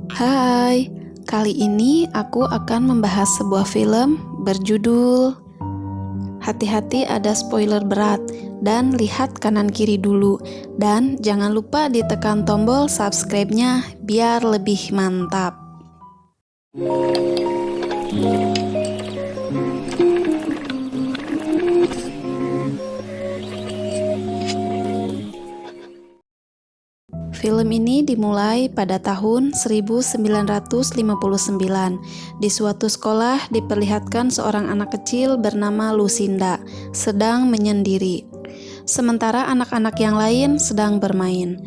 Hai, kali ini aku akan membahas sebuah film berjudul Hati-hati ada spoiler berat dan lihat kanan kiri dulu dan jangan lupa ditekan tombol subscribe-nya biar lebih mantap. Film ini dimulai pada tahun 1959. Di suatu sekolah diperlihatkan seorang anak kecil bernama Lucinda sedang menyendiri, sementara anak-anak yang lain sedang bermain.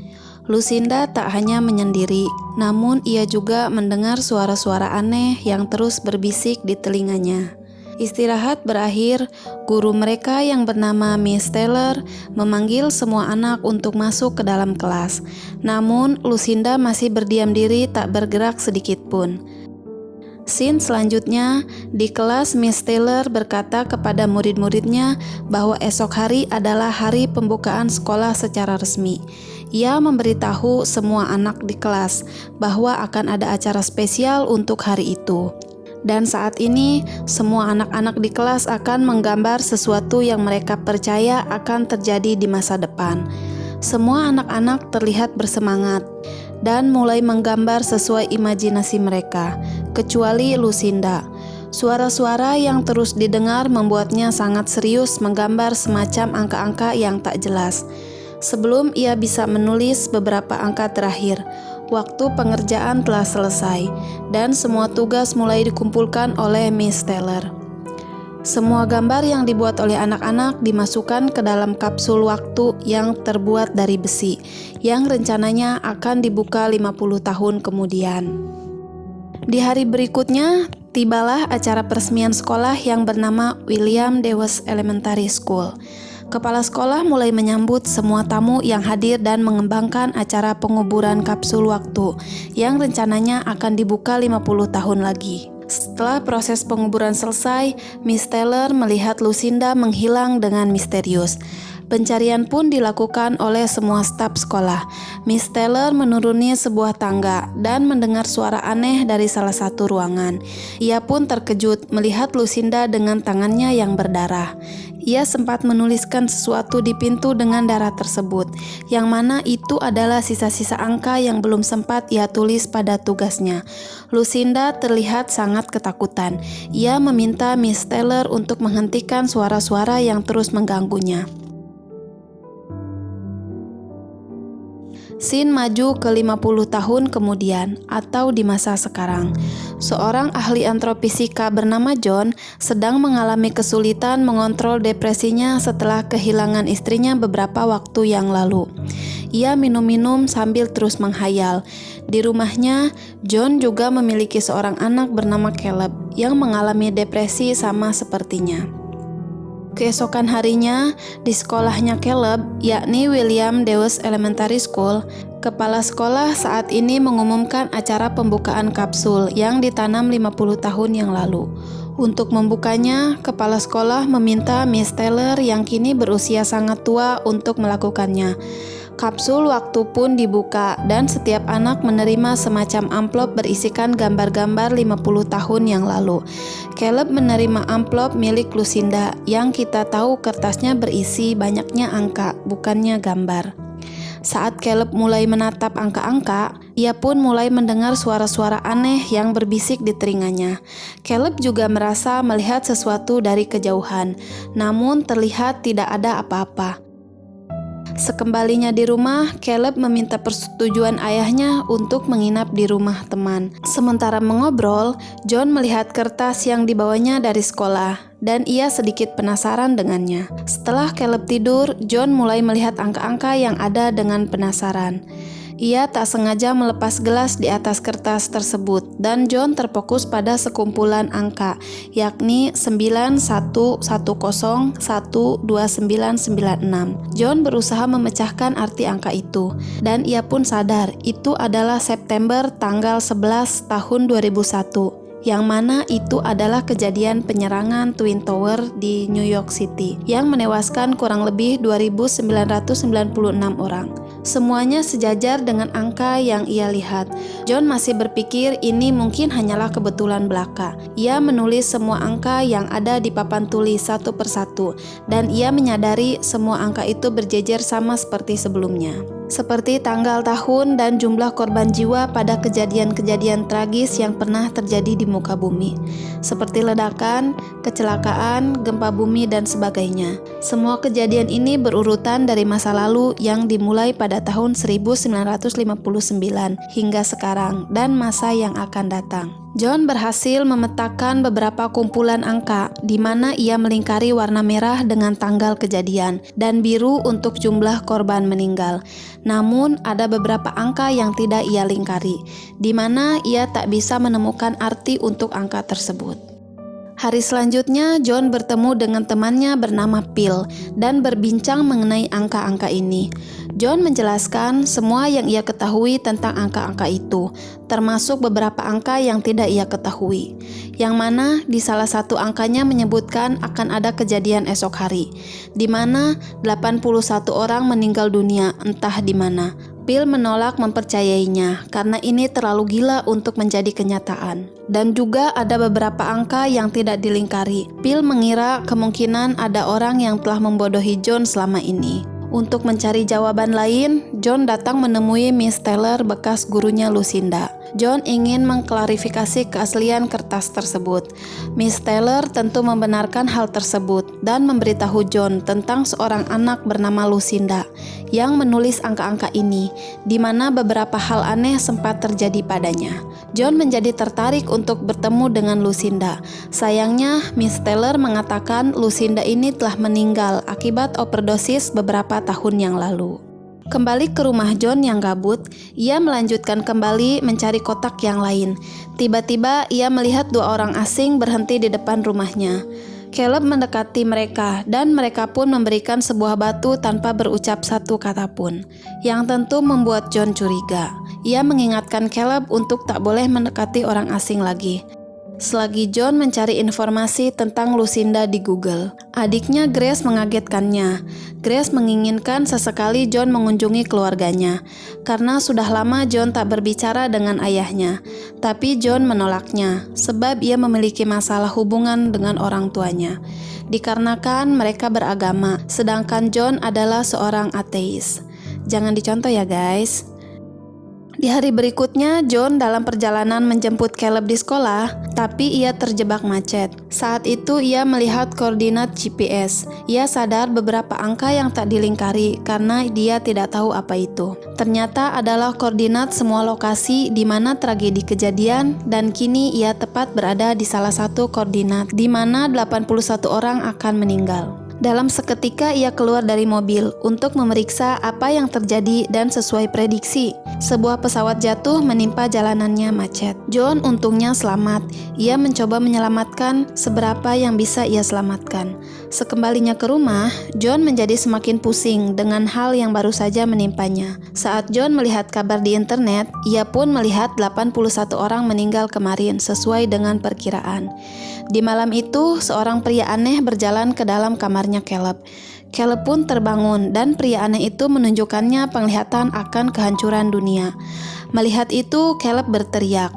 Lucinda tak hanya menyendiri, namun ia juga mendengar suara-suara aneh yang terus berbisik di telinganya. Istirahat berakhir, guru mereka yang bernama Miss Taylor memanggil semua anak untuk masuk ke dalam kelas. Namun, Lucinda masih berdiam diri tak bergerak sedikit pun. Scene selanjutnya, di kelas Miss Taylor berkata kepada murid-muridnya bahwa esok hari adalah hari pembukaan sekolah secara resmi. Ia memberitahu semua anak di kelas bahwa akan ada acara spesial untuk hari itu. Dan saat ini, semua anak-anak di kelas akan menggambar sesuatu yang mereka percaya akan terjadi di masa depan. Semua anak-anak terlihat bersemangat dan mulai menggambar sesuai imajinasi mereka, kecuali Lucinda. Suara-suara yang terus didengar membuatnya sangat serius menggambar semacam angka-angka yang tak jelas. Sebelum ia bisa menulis beberapa angka terakhir, waktu pengerjaan telah selesai, dan semua tugas mulai dikumpulkan oleh Miss Taylor. Semua gambar yang dibuat oleh anak-anak dimasukkan ke dalam kapsul waktu yang terbuat dari besi, yang rencananya akan dibuka 50 tahun kemudian. Di hari berikutnya, tibalah acara peresmian sekolah yang bernama William Dewes Elementary School. Kepala sekolah mulai menyambut semua tamu yang hadir dan mengembangkan acara penguburan kapsul waktu yang rencananya akan dibuka 50 tahun lagi. Setelah proses penguburan selesai, Miss Taylor melihat Lucinda menghilang dengan misterius. Pencarian pun dilakukan oleh semua staf sekolah. Miss Taylor menuruni sebuah tangga dan mendengar suara aneh dari salah satu ruangan. Ia pun terkejut melihat Lucinda dengan tangannya yang berdarah. Ia sempat menuliskan sesuatu di pintu dengan darah tersebut, yang mana itu adalah sisa-sisa angka yang belum sempat ia tulis pada tugasnya. Lucinda terlihat sangat ketakutan. Ia meminta Miss Taylor untuk menghentikan suara-suara yang terus mengganggunya. Scene maju ke 50 tahun kemudian atau di masa sekarang. Seorang ahli antropofisika bernama John sedang mengalami kesulitan mengontrol depresinya setelah kehilangan istrinya beberapa waktu yang lalu. Ia minum-minum sambil terus menghayal. Di rumahnya, John juga memiliki seorang anak bernama Caleb yang mengalami depresi sama sepertinya. Keesokan harinya, di sekolahnya Caleb, yakni William Dewes Elementary School, kepala sekolah saat ini mengumumkan acara pembukaan kapsul yang ditanam 50 tahun yang lalu. Untuk membukanya, kepala sekolah meminta Miss Taylor yang kini berusia sangat tua untuk melakukannya. Kapsul waktu pun dibuka dan setiap anak menerima semacam amplop berisikan gambar-gambar 50 tahun yang lalu. Caleb menerima amplop milik Lucinda yang kita tahu kertasnya berisi banyaknya angka, bukannya gambar. Saat Caleb mulai menatap angka-angka, ia pun mulai mendengar suara-suara aneh yang berbisik di telinganya. Caleb juga merasa melihat sesuatu dari kejauhan, namun terlihat tidak ada apa-apa. Sekembalinya di rumah, Caleb meminta persetujuan ayahnya untuk menginap di rumah teman. Sementara mengobrol, John melihat kertas yang dibawanya dari sekolah, dan ia sedikit penasaran dengannya. Setelah Caleb tidur, John mulai melihat angka-angka yang ada dengan penasaran. Ia tak sengaja melepas gelas di atas kertas tersebut dan John terfokus pada sekumpulan angka, yakni 9110129996. John berusaha memecahkan arti angka itu dan ia pun sadar itu adalah September tanggal 11 tahun 2001. Yang mana itu adalah kejadian penyerangan Twin Tower di New York City yang menewaskan kurang lebih 2.996 orang. Semuanya sejajar dengan angka yang ia lihat. John masih berpikir ini mungkin hanyalah kebetulan belaka. Ia menulis semua angka yang ada di papan tulis satu persatu, dan ia menyadari semua angka itu berjejer sama seperti sebelumnya. Seperti tanggal, tahun, dan jumlah korban jiwa pada kejadian-kejadian tragis yang pernah terjadi di muka bumi. Seperti ledakan, kecelakaan, gempa bumi, dan sebagainya. Semua kejadian ini berurutan dari masa lalu yang dimulai pada tahun 1959 hingga sekarang dan masa yang akan datang. John berhasil memetakan beberapa kumpulan angka di mana ia melingkari warna merah dengan tanggal kejadian dan biru untuk jumlah korban meninggal. Namun ada beberapa angka yang tidak ia lingkari, di mana ia tak bisa menemukan arti untuk angka tersebut. Hari selanjutnya, John bertemu dengan temannya bernama Phil dan berbincang mengenai angka-angka ini. John menjelaskan semua yang ia ketahui tentang angka-angka itu, termasuk beberapa angka yang tidak ia ketahui, yang mana di salah satu angkanya menyebutkan akan ada kejadian esok hari, di mana 81 orang meninggal dunia entah di mana. Phil menolak mempercayainya karena ini terlalu gila untuk menjadi kenyataan. Dan juga ada beberapa angka yang tidak dilingkari. Phil mengira kemungkinan ada orang yang telah membodohi John selama ini. Untuk mencari jawaban lain, John datang menemui Miss Taylor, bekas gurunya Lucinda. John ingin mengklarifikasi keaslian kertas tersebut. Miss Taylor tentu membenarkan hal tersebut dan memberitahu John tentang seorang anak bernama Lucinda yang menulis angka-angka ini, di mana beberapa hal aneh sempat terjadi padanya. John menjadi tertarik untuk bertemu dengan Lucinda. Sayangnya, Miss Taylor mengatakan Lucinda ini telah meninggal akibat overdosis beberapa tahun yang lalu. Kembali ke rumah John yang gabut, ia melanjutkan kembali mencari kotak yang lain. Tiba-tiba ia melihat dua orang asing berhenti di depan rumahnya. Caleb mendekati mereka dan mereka pun memberikan sebuah batu tanpa berucap satu kata pun, yang tentu membuat John curiga. Ia mengingatkan Caleb untuk tak boleh mendekati orang asing lagi. Selagi John mencari informasi tentang Lucinda di Google, adiknya Grace mengagetkannya. Grace menginginkan sesekali John mengunjungi keluarganya, karena sudah lama John tak berbicara dengan ayahnya. Tapi John menolaknya, sebab ia memiliki masalah hubungan dengan orang tuanya. Dikarenakan mereka beragama, sedangkan John adalah seorang ateis. Jangan dicontoh ya guys. Di hari berikutnya, John dalam perjalanan menjemput Caleb di sekolah, tapi ia terjebak macet. Saat itu ia melihat koordinat GPS. Ia sadar beberapa angka yang tak dilingkari karena dia tidak tahu apa itu. Ternyata adalah koordinat semua lokasi di mana tragedi kejadian, dan kini ia tepat berada di salah satu koordinat di mana 81 orang akan meninggal. Dalam seketika ia keluar dari mobil untuk memeriksa apa yang terjadi dan sesuai prediksi, sebuah pesawat jatuh menimpa jalanannya macet. John untungnya selamat. Ia mencoba menyelamatkan seberapa yang bisa ia selamatkan. Sekembalinya ke rumah, John menjadi semakin pusing dengan hal yang baru saja menimpanya. Saat John melihat kabar di internet, ia pun melihat 81 orang meninggal kemarin sesuai dengan perkiraan. Di malam itu, seorang pria aneh berjalan ke dalam kamarnya Caleb. Caleb pun terbangun dan pria aneh itu menunjukkannya penglihatan akan kehancuran dunia. Melihat itu, Caleb berteriak,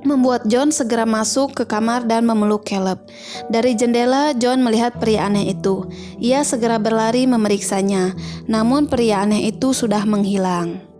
membuat John segera masuk ke kamar dan memeluk Caleb. Dari jendela, John melihat pria aneh itu. Ia segera berlari memeriksanya, namun pria aneh itu sudah menghilang.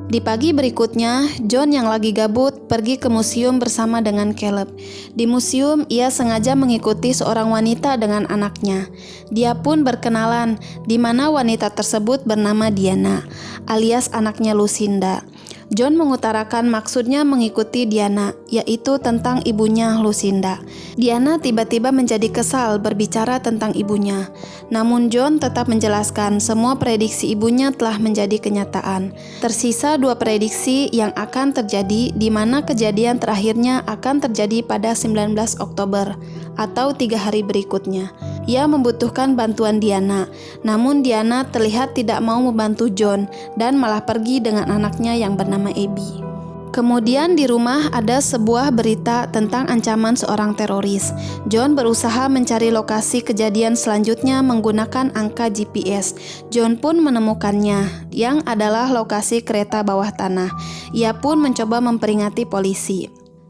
Di pagi berikutnya, John yang lagi gabut pergi ke museum bersama dengan Caleb. Di museum, ia sengaja mengikuti seorang wanita dengan anaknya. Dia pun berkenalan, di mana wanita tersebut bernama Diana, alias anaknya Lucinda. John mengutarakan maksudnya mengikuti Diana, yaitu tentang ibunya Lucinda. Diana tiba-tiba menjadi kesal berbicara tentang ibunya. Namun John tetap menjelaskan semua prediksi ibunya telah menjadi kenyataan. Tersisa 2 prediksi yang akan terjadi, di mana kejadian terakhirnya akan terjadi pada 19 Oktober atau 3 hari berikutnya. Ia membutuhkan bantuan Diana, namun Diana terlihat tidak mau membantu John dan malah pergi dengan anaknya yang bernama Abby. Kemudian di rumah ada sebuah berita tentang ancaman seorang teroris. John berusaha mencari lokasi kejadian selanjutnya menggunakan angka GPS. John pun menemukannya, yang adalah lokasi kereta bawah tanah. Ia pun mencoba memperingati polisi.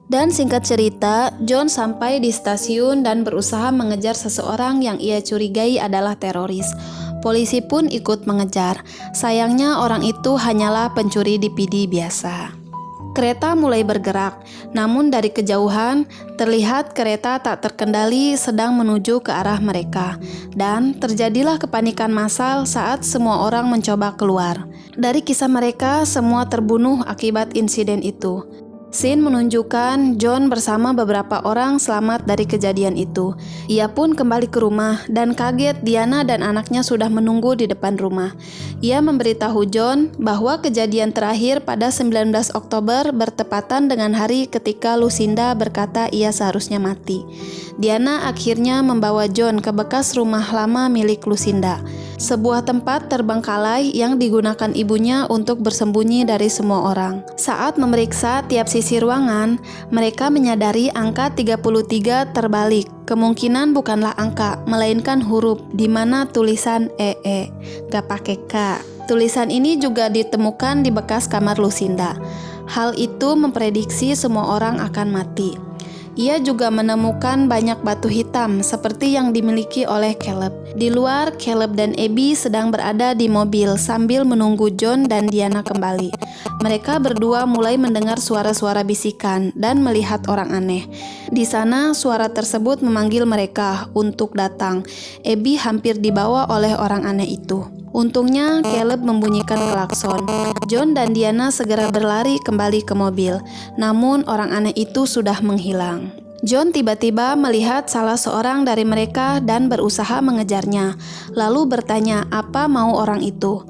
Dan singkat cerita, John sampai di stasiun dan berusaha mengejar seseorang yang ia curigai adalah teroris. Polisi pun ikut mengejar. Sayangnya orang itu hanyalah pencuri DVD biasa. Kereta mulai bergerak, namun dari kejauhan terlihat kereta tak terkendali sedang menuju ke arah mereka, dan terjadilah kepanikan massal saat semua orang mencoba keluar. Dari kisah mereka, semua terbunuh akibat insiden itu. Scene menunjukkan John bersama beberapa orang selamat dari kejadian itu. Ia pun kembali ke rumah dan kaget Diana dan anaknya sudah menunggu di depan rumah. Ia memberitahu John bahwa kejadian terakhir pada 19 Oktober bertepatan dengan hari ketika Lucinda berkata ia seharusnya mati. Diana akhirnya membawa John ke bekas rumah lama milik Lucinda, sebuah tempat terbengkalai yang digunakan ibunya untuk bersembunyi dari semua orang. Saat memeriksa tiap sisi ruangan, mereka menyadari angka 33 terbalik. Kemungkinan bukanlah angka, melainkan huruf, di mana tulisan EE, gak pakai K. Tulisan ini juga ditemukan di bekas kamar Lucinda. Hal itu memprediksi semua orang akan mati. Ia juga menemukan banyak batu hitam seperti yang dimiliki oleh Caleb. Di luar, Caleb dan Abby sedang berada di mobil sambil menunggu John dan Diana kembali. Mereka berdua mulai mendengar suara-suara bisikan dan melihat orang aneh. Di sana, suara tersebut memanggil mereka untuk datang. Abby hampir dibawa oleh orang aneh itu. Untungnya, Caleb membunyikan klakson. John dan Diana segera berlari kembali ke mobil, namun orang aneh itu sudah menghilang. John tiba-tiba melihat salah seorang dari mereka dan berusaha mengejarnya, lalu bertanya apa mau orang itu.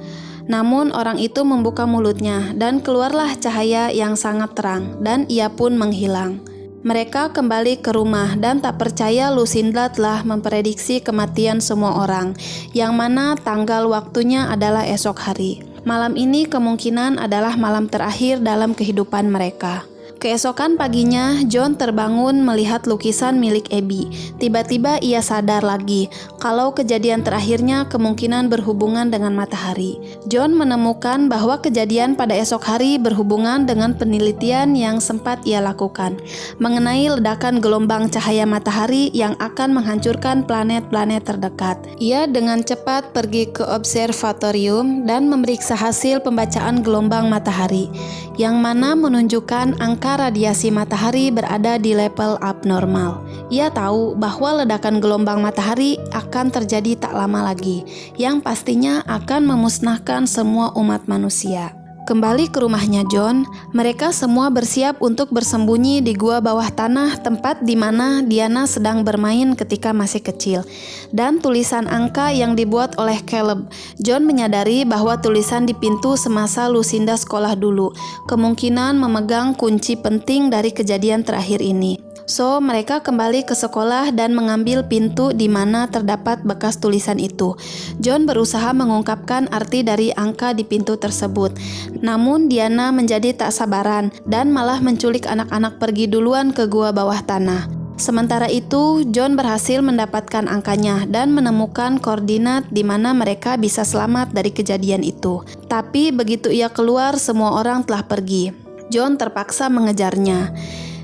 Namun orang itu membuka mulutnya dan keluarlah cahaya yang sangat terang, dan ia pun menghilang. Mereka kembali ke rumah dan tak percaya Lucinda telah memprediksi kematian semua orang, yang mana tanggal waktunya adalah esok hari. Malam ini kemungkinan adalah malam terakhir dalam kehidupan mereka. Keesokan paginya, John terbangun melihat lukisan milik Abby. Tiba-tiba ia sadar lagi kalau kejadian terakhirnya kemungkinan berhubungan dengan matahari. John menemukan bahwa kejadian pada esok hari berhubungan dengan penelitian yang sempat ia lakukan mengenai ledakan gelombang cahaya matahari yang akan menghancurkan planet-planet terdekat. Ia dengan cepat pergi ke observatorium dan memeriksa hasil pembacaan gelombang matahari, yang mana menunjukkan angka radiasi matahari berada di level abnormal. Ia tahu bahwa ledakan gelombang matahari akan terjadi tak lama lagi, yang pastinya akan memusnahkan semua umat manusia. Kembali ke rumahnya John, mereka semua bersiap untuk bersembunyi di gua bawah tanah, tempat di mana Diana sedang bermain ketika masih kecil. Dan tulisan angka yang dibuat oleh Caleb. John menyadari bahwa tulisan di pintu semasa Lucinda sekolah dulu kemungkinan memegang kunci penting dari kejadian terakhir ini. So, mereka kembali ke sekolah dan mengambil pintu di mana terdapat bekas tulisan itu. John berusaha mengungkapkan arti dari angka di pintu tersebut. Namun, Diana menjadi tak sabaran dan malah menculik anak-anak pergi duluan ke gua bawah tanah. Sementara itu, John berhasil mendapatkan angkanya dan menemukan koordinat di mana mereka bisa selamat dari kejadian itu. Tapi begitu ia keluar, semua orang telah pergi. John terpaksa mengejarnya.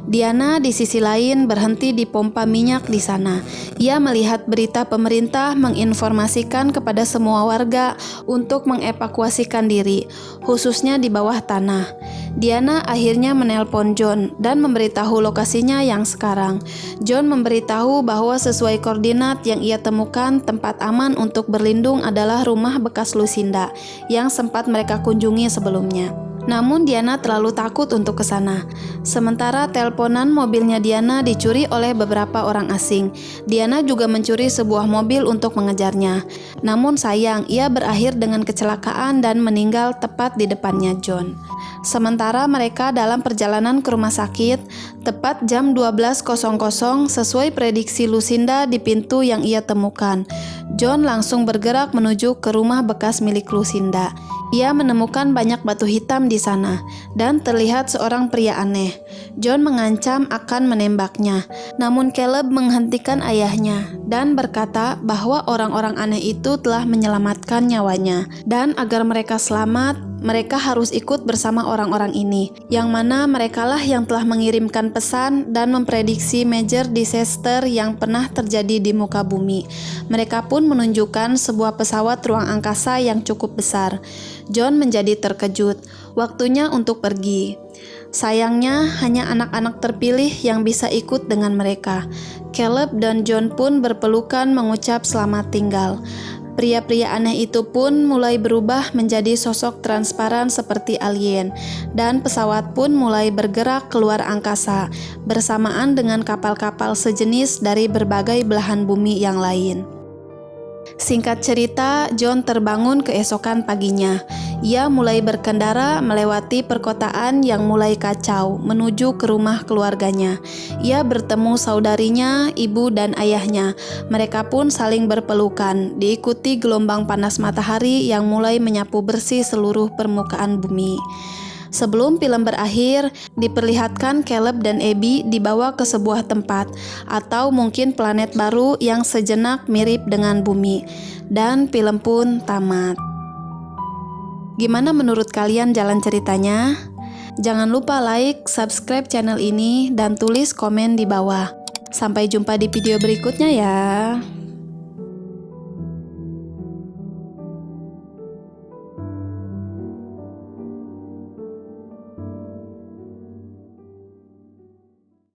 Diana di sisi lain berhenti di pompa minyak di sana. Ia melihat berita pemerintah menginformasikan kepada semua warga untuk mengevakuasikan diri, khususnya di bawah tanah. Diana akhirnya menelpon John dan memberitahu lokasinya yang sekarang. John memberitahu bahwa sesuai koordinat yang ia temukan, tempat aman untuk berlindung adalah rumah bekas Lucinda yang sempat mereka kunjungi sebelumnya. Namun Diana terlalu takut untuk ke sana. Sementara teleponan mobilnya Diana dicuri oleh beberapa orang asing. Diana juga mencuri sebuah mobil untuk mengejarnya. Namun sayang, ia berakhir dengan kecelakaan dan meninggal tepat di depannya John. Sementara mereka dalam perjalanan ke rumah sakit, tepat jam 12.00 sesuai prediksi Lucinda di pintu yang ia temukan. John langsung bergerak menuju ke rumah bekas milik Lucinda. Ia menemukan banyak batu hitam di sana dan terlihat seorang pria aneh. John mengancam akan menembaknya, namun Caleb menghentikan ayahnya dan berkata bahwa orang-orang aneh itu telah menyelamatkan nyawanya, dan agar mereka selamat, mereka harus ikut bersama orang-orang ini, yang mana merekalah yang telah mengirimkan pesan dan memprediksi major disaster yang pernah terjadi di muka bumi. Mereka pun menunjukkan sebuah pesawat ruang angkasa yang cukup besar. John menjadi terkejut. Waktunya untuk pergi. Sayangnya, hanya anak-anak terpilih yang bisa ikut dengan mereka. Caleb dan John pun berpelukan mengucap selamat tinggal. Pria-pria aneh itu pun mulai berubah menjadi sosok transparan seperti alien, dan pesawat pun mulai bergerak keluar angkasa, bersamaan dengan kapal-kapal sejenis dari berbagai belahan bumi yang lain. Singkat cerita, John terbangun keesokan paginya. Ia mulai berkendara melewati perkotaan yang mulai kacau menuju ke rumah keluarganya. Ia bertemu saudarinya, ibu dan ayahnya. Mereka pun saling berpelukan, diikuti gelombang panas matahari yang mulai menyapu bersih seluruh permukaan bumi. Sebelum film berakhir, diperlihatkan Caleb dan Abby dibawa ke sebuah tempat, atau mungkin planet baru yang sejenak mirip dengan bumi, dan film pun tamat. Gimana menurut kalian jalan ceritanya? Jangan lupa like, subscribe channel ini, dan tulis komen di bawah. Sampai jumpa di video berikutnya ya.